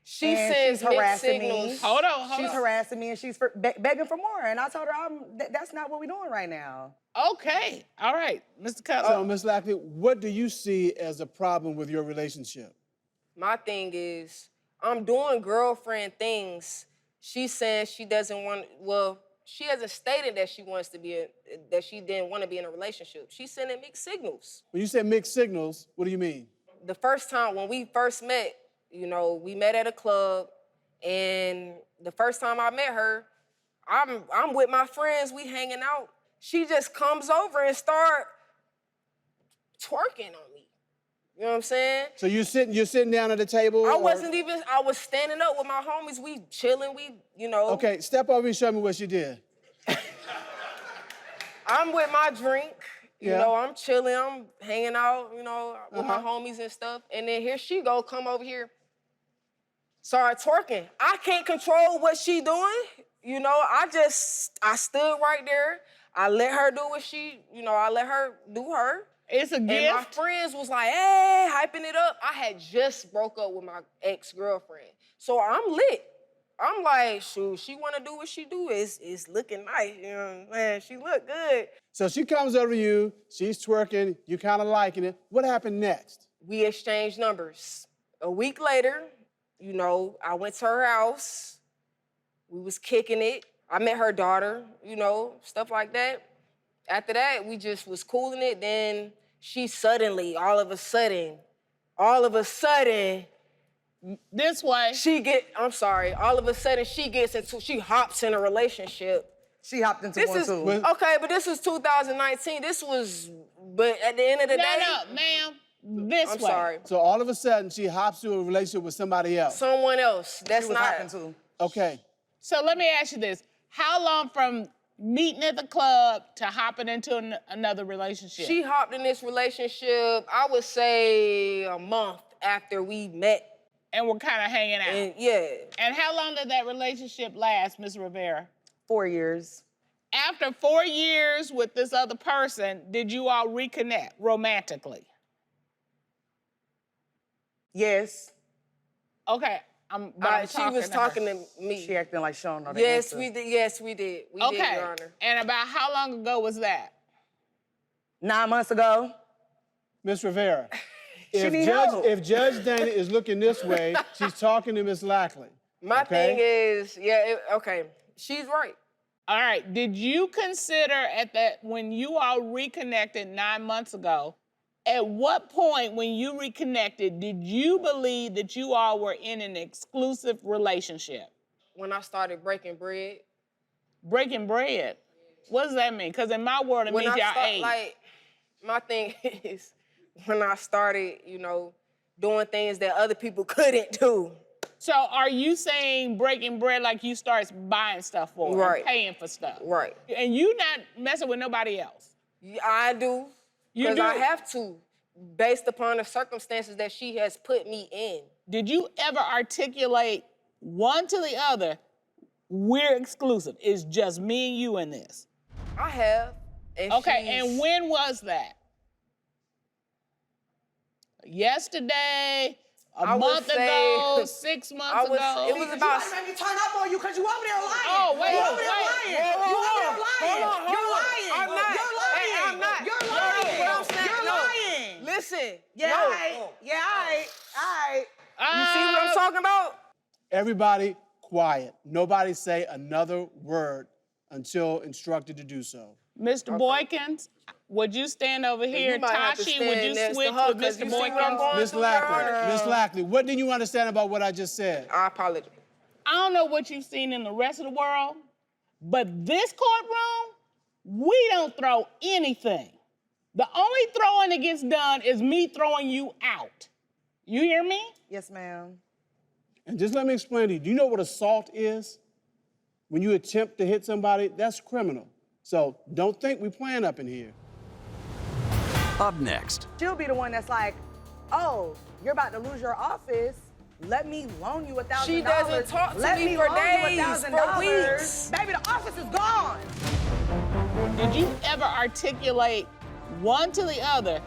She And sends she's harassing mixed signals. me. Hold on. She's harassing me, and she's begging for more. And I told her that's not what we're doing right now. Okay. All right. Mr. Cutler. So, Ms. Lackley, what do you see as a problem with your relationship? My thing is, I'm doing girlfriend things. She's saying she doesn't want, she hasn't stated that she wants to be, that she didn't want to be in a relationship. She's sending mixed signals. When you say mixed signals, what do you mean? The first time when we first met, we met at a club, and the first time I met her, I'm with my friends, we hanging out. She just comes over and start twerking on me. You know what I'm saying? So you're sitting down at the table? I was standing up with my homies, we chilling, Okay, step over and show me what you did. I'm with my drink, Yeah. I'm chilling, I'm hanging out, with my homies and stuff. And then here she come over here, start twerking. I can't control what she doing. I stood right there. I let her do what I let her do her. It's a gift. And my friends was like, hey, hyping it up. I had just broke up with my ex-girlfriend. So I'm lit. I'm like, shoot, she want to do what she do. It's looking nice, man. She look good. So she comes over to you, she's twerking, you kind of liking it. What happened next? We exchanged numbers. A week later, I went to her house. We was kicking it. I met her daughter, stuff like that. After that, we just was cooling it. Then she suddenly, all of a sudden, this way. All of a sudden she hops in a relationship. She hopped into one too. Okay, but this was 2019. But at the end of the day. No, ma'am. This way. I'm sorry. So all of a sudden, she hops to a relationship with somebody else. Someone else. That's She was not. hopping too. Okay. So let me ask you this. How long from meeting at the club to hopping into another relationship? She hopped in this relationship, I would say a month after we met. And we're kind of hanging out. And, yeah. And how long did that relationship last, Ms. Rivera? 4 years. After 4 years with this other person, did you all reconnect romantically? Yes. Okay. She was talking to me. She acting like Sean. Yes, we did. Yes, we did. We did, Your Honor. And about how long ago was that? 9 months ago. Ms. Rivera, need help. if Judge Dana is looking this way, she's talking to Ms. Lackley. My thing is, okay, she's right. All right, did you consider when you all reconnected 9 months ago, at what point when you reconnected did you believe that you all were in an exclusive relationship? When I started breaking bread. Breaking bread? What does that mean? Because in my world, it means y'all ate. Like, my thing is, when I started, doing things that other people couldn't do. So are you saying breaking bread like you start buying stuff for her, right, paying for stuff? Right. And you not messing with nobody else? I do. You do? Because I have to, based upon the circumstances that she has put me in. Did you ever articulate one to the other, we're exclusive, it's just me and you in this? I have. And when was that? Yesterday, A month ago, 6 months ago. It was about. You made me turn up on you because you over there lying. Oh, wait, You over there wait. lying. You over there lying. You're lying. I'm not. You're lying. Hey, I'm not. You're lying. What I'm saying, You're no. lying. Listen. Yeah, no. all right. Yeah, all right. All right. You see what I'm talking about? Everybody quiet. Nobody say another word until instructed to do so. Mr. Boykins, would you stand over here? you might have to Tashi, stand would you next to switch her, with 'cause Mr. you see what I'm Boykins? going Miss through, Your Honor? Lackley, Miss Lackley, what didn't you understand about what I just said? I apologize. I don't know what you've seen in the rest of the world, but this courtroom, we don't throw anything. The only throwing that gets done is me throwing you out. You hear me? Yes, ma'am. And just let me explain to you, do you know what assault is? When you attempt to hit somebody, that's criminal. So don't think we're playing up in here. Up next, She'll be the one that's like, oh, you're about to lose your office. Let me loan you $1,000. She doesn't talk to Let me for loan you days, $1,000. for weeks. Baby, the office is gone. Did you ever articulate one to the other,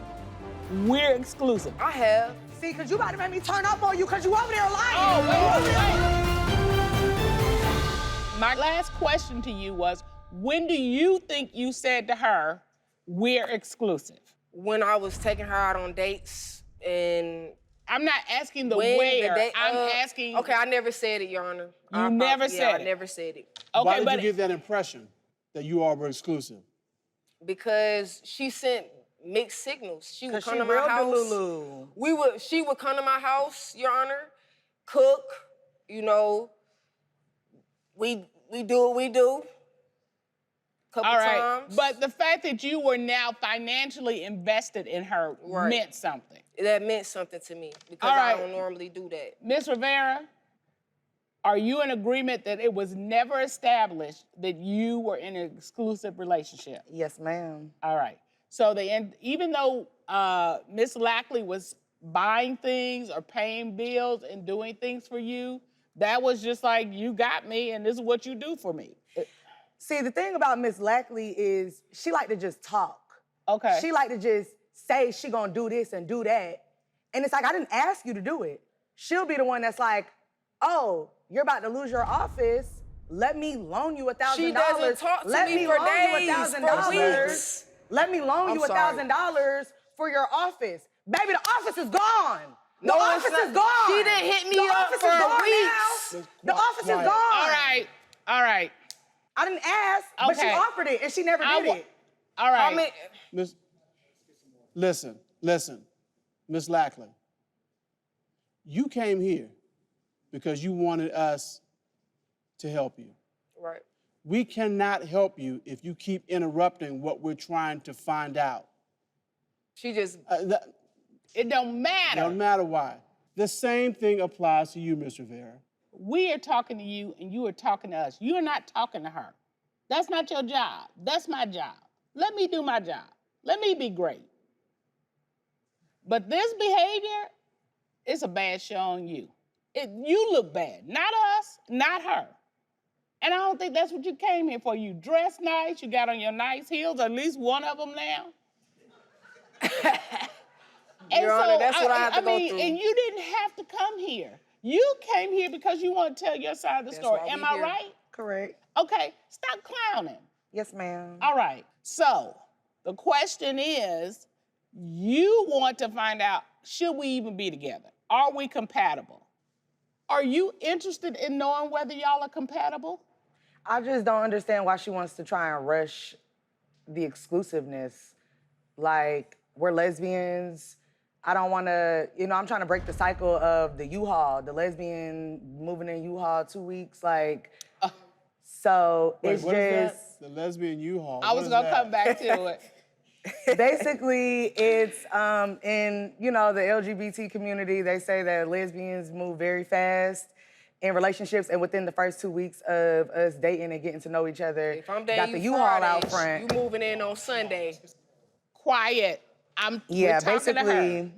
we're exclusive? I have. See, because you about to make me turn up on you because you over there lying. Oh, You over there wait. My last question to you was, when do you think you said to her, we're exclusive? When I was taking her out on dates and I'm not asking the when where, the day, I'm asking. Okay, I never said it, Your Honor. You never said I it? never said it. Okay, Why did but you get that impression that you all were exclusive? Because she sent mixed signals. She would 'Cause come she to my real house. delulu. She would come to my house, Your Honor, cook, you know. We do what we do. Couple all right, times. but the fact that you were now financially invested in her Right. meant something. That meant something to me because All right. I don't normally do that. Ms. Rivera, are you in agreement that it was never established that you were in an exclusive relationship? Yes, ma'am. All right. So even though Ms. Lackley was buying things or paying bills and doing things for you, that was just like, you got me and this is what you do for me. See, the thing about Miss Lackley is she like to just talk. Okay. She like to just say she gonna do this and do that. And it's like, I didn't ask you to do it. She'll be the one that's like, oh, you're about to lose your office. Let me loan you $1,000. She doesn't talk to me for days, for weeks. Let me loan you I'm sorry. $1,000 for your office. Baby, the office is gone. The No, it's office not. is gone. She didn't hit me The up office is for gone weeks. now. The office is Quiet. gone. All right. I didn't ask, but she Okay. offered it and she never did it. All right. I mean, Miss, listen, Miss Lackley. You came here because you wanted us to help you. right. We cannot help you if you keep interrupting what we're trying to find out. She just, It don't matter. No matter why. The same thing applies to you, Ms. Rivera. We are talking to you and you are talking to us. You are not talking to her. That's not your job. That's my job. Let me do my job. Let me be great. But this behavior, it's a bad show on you. You look bad, not us, not her. And I don't think that's what you came here for. You dressed nice, you got on your nice heels, at least one of them now. Your Honor, that's what I have to go mean, through. and you didn't have to come here. You came here because you want to tell your side of the That's story. why Am we I here. right? Correct. Okay, stop clowning. Yes, ma'am. All right, so the question is, you want to find out, should we even be together? Are we compatible? Are you interested in knowing whether y'all are compatible? I just don't understand why she wants to try and rush the exclusiveness. Like, we're lesbians. I don't want to, I'm trying to break the cycle of the U-Haul, the lesbian moving in U-Haul 2 weeks, like, so Wait, it's what is just. that? The lesbian U-Haul. I was gonna come back to it. Basically, it's in, the LGBT community, they say that lesbians move very fast in relationships, and within the first 2 weeks of us dating and getting to know each other, If I'm got dating the you U-Haul out Friday, front. you moving in on Sunday. Quiet. Yeah, we're talking to her.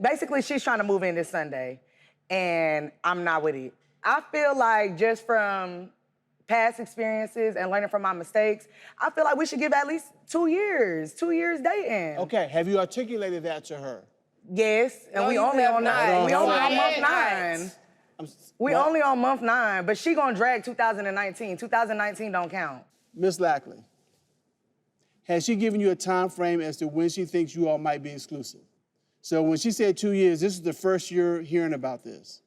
basically she's trying to move in this Sunday, and I'm not with it. I feel like just from past experiences and learning from my mistakes, I feel like we should give at least 2 years dating. Okay, have you articulated that to her? Yes, and No, we you only have on not. we only on Yes. month 9. We What? only on month 9, but she gonna drag 2019. 2019 don't count. Ms. Lackley, has she given you a time frame as to when she thinks you all might be exclusive? So when she said 2 years, this is the first you're hearing about this.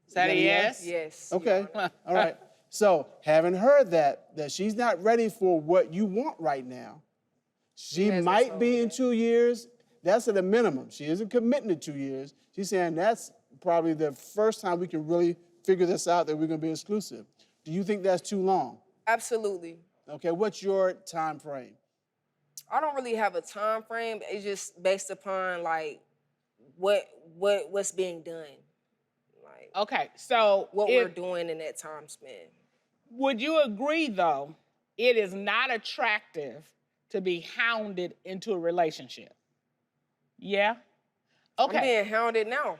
Is that a yes? Yes. Okay, all right. So having heard that she's not ready for what you want right now, she hasn't might told be me in that. 2 years. That's at a minimum. She isn't committing to 2 years. She's saying that's probably the first time we can really figure this out, that we're gonna be exclusive. Do you think that's too long? Absolutely. Okay, what's your time frame? I don't really have a time frame. It's just based upon like what's being done, like Okay, so what we're doing in that time span. would you agree, though, it is not attractive to be hounded into a relationship? Yeah? I'm Okay. being hounded now.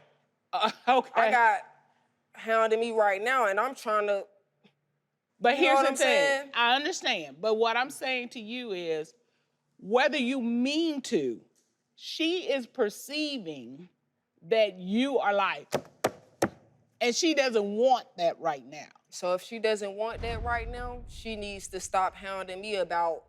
Okay. I got hounding me right now, and I'm trying to. But You know here's what the I'm thing. saying? I understand. But what I'm saying to you is, whether you mean to, she is perceiving that you are like, and she doesn't want that right now. So if she doesn't want that right now, she needs to stop hounding me about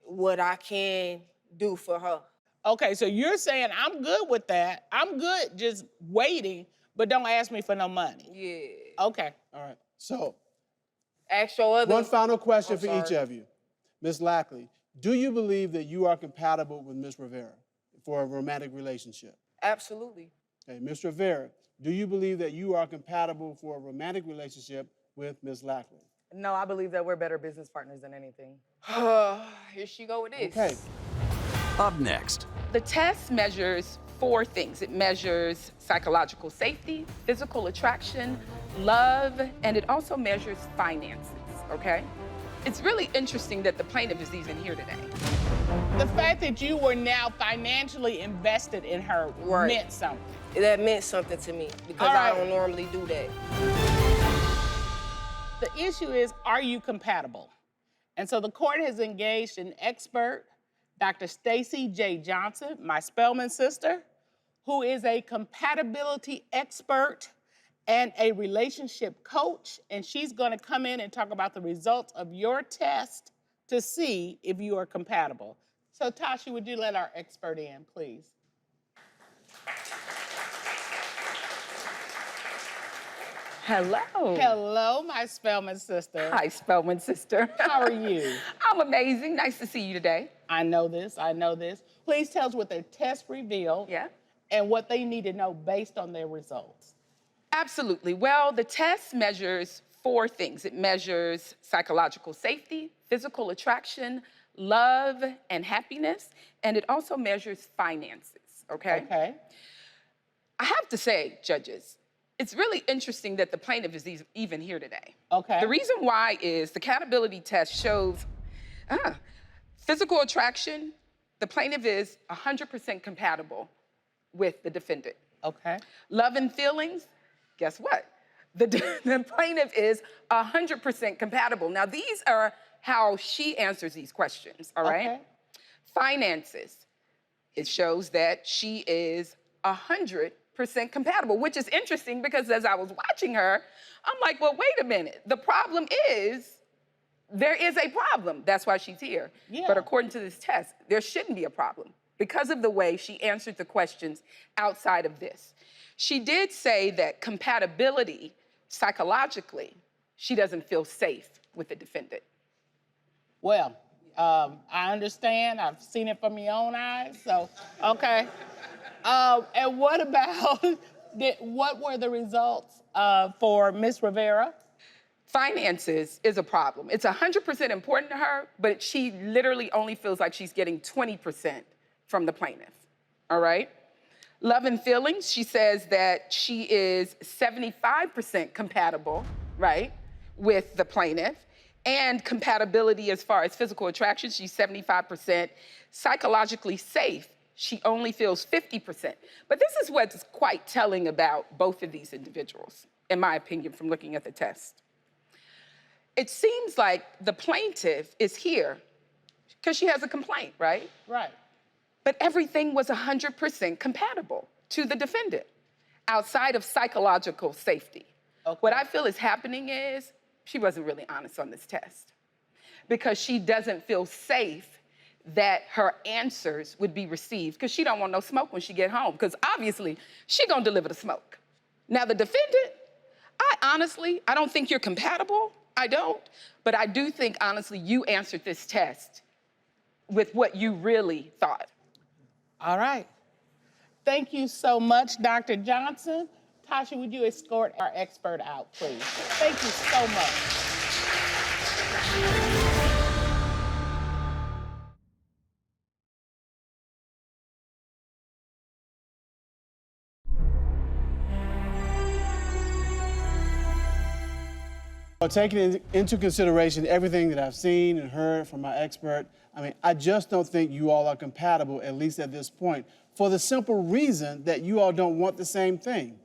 what I can do for her. Okay, so you're saying I'm good with that. I'm good just waiting, but don't ask me for no money. Yeah. Okay. All right, so Ask your other. one final question I'm for each sorry. of you. Ms. Lackley, do you believe that you are compatible with Ms. Rivera for a romantic relationship? Absolutely. Okay, Ms. Rivera, do you believe that you are compatible for a romantic relationship with Ms. Lackley? No, I believe that we're better business partners than anything. Here she go with this. Okay. Up next, The test measures 4 things. It measures psychological safety, physical attraction, love, and it also measures finances, okay? It's really interesting that the plaintiff is even here today. The fact that you were now financially invested in her Right. meant something. That meant something to me because All I right. don't normally do that. The issue is, are you compatible? And so the court has engaged an expert, Dr. Stacy J. Johnson, my Spelman sister, who is a compatibility expert and a relationship coach. And she's gonna come in and talk about the results of your test to see if you are compatible. So Tasha, would you let our expert in, please? Hello. Hello, my Spelman sister. Hi, Spelman sister. How are you? I'm amazing. Nice to see you today. I know this, I know this. Please tell us what their test revealed Yeah. and what they need to know based on their results. Absolutely. Well, the test measures 4 things. It measures psychological safety, physical attraction, love, and happiness, and it also measures finances, okay? Okay. I have to say, judges, it's really interesting that the plaintiff is even here today. Okay. The reason why is the compatibility test shows physical attraction, the plaintiff is 100% compatible with the defendant. Okay. Love and feelings, guess what? The plaintiff is 100% compatible. Now, these are how she answers these questions, all right? Okay. Finances, it shows that she is 100% compatible, which is interesting because as I was watching her, I'm like, well, wait a minute. The problem is, there is a problem. That's why she's here. Yeah. But according to this test, there shouldn't be a problem because of the way she answered the questions outside of this. She did say that compatibility, psychologically, she doesn't feel safe with the defendant. Well, I understand. I've seen it from your own eyes, so, okay. And what about, what were the results for Ms. Rivera? Finances is a problem. It's 100% important to her, but she literally only feels like she's getting 20% from the plaintiff, all right? Love and feelings, she says that she is 75% compatible, right, with the plaintiff. And compatibility as far as physical attraction, she's 75%. Psychologically safe, she only feels 50%. But this is what's quite telling about both of these individuals, in my opinion, from looking at the test. It seems like the plaintiff is here because she has a complaint, right? Right. But everything was 100% compatible to the defendant, outside of psychological safety. Okay. What I feel is happening is she wasn't really honest on this test because she doesn't feel safe that her answers would be received because she don't want no smoke when she get home because obviously she gonna deliver the smoke. Now the defendant, I don't think you're compatible, I don't, but I do think honestly you answered this test with what you really thought. All right. Thank you so much, Dr. Johnson. Tasha, would you escort our expert out, please? Thank you so much. Taking into consideration everything that I've seen and heard from my expert, I just don't think you all are compatible, at least at this point, for the simple reason that you all don't want the same thing.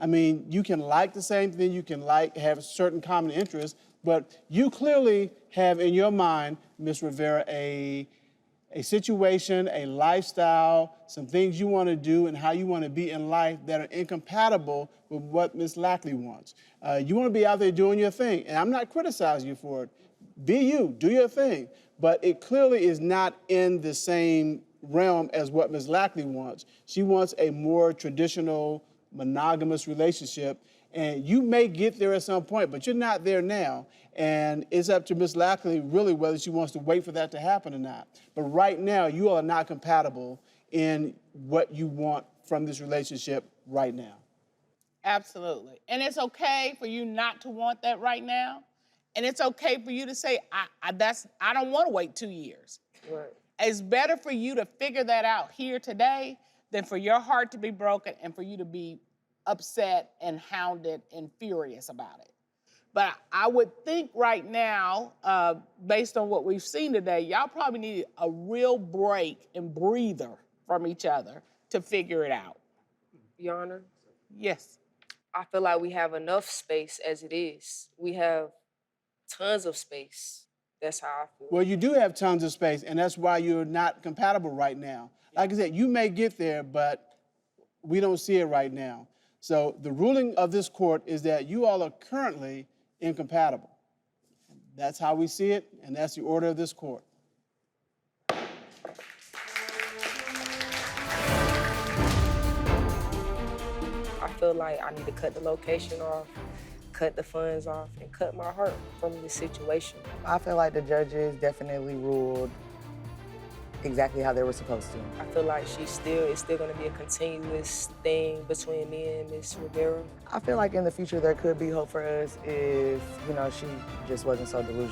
You can like the same thing, you can have certain common interests, but you clearly have in your mind, Ms. Rivera, a situation, a lifestyle, some things you want to do and how you want to be in life that are incompatible with what Ms. Lackley wants. You want to be out there doing your thing, and I'm not criticizing you for it. Be you, do your thing, but it clearly is not in the same realm as what Ms. Lackley wants. She wants a more traditional, monogamous relationship, and you may get there at some point, but you're not there now. And it's up to Ms. Lackley really whether she wants to wait for that to happen or not. But right now, you are not compatible in what you want from this relationship right now. Absolutely. And it's okay for you not to want that right now. And it's okay for you to say, I don't want to wait 2 years. Right. It's better for you to figure that out here today than for your heart to be broken and for you to be upset and hounded and furious about it. But I would think right now, based on what we've seen today, y'all probably need a real break and breather from each other to figure it out. Your Honor? Yes. I feel like we have enough space as it is. We have tons of space. That's how I feel. Well, you do have tons of space, and that's why you're not compatible right now. Like I said, you may get there, but we don't see it right now. So the ruling of this court is that you all are currently incompatible. That's how we see it, and that's the order of this court. I feel like I need to cut the location off, cut the funds off, and cut my heart from this situation. I feel like the judges definitely ruled exactly how they were supposed to. I feel like it's still gonna be a continuous thing between me and Ms. Rivera. I feel like in the future there could be hope for us if, she just wasn't so delusional.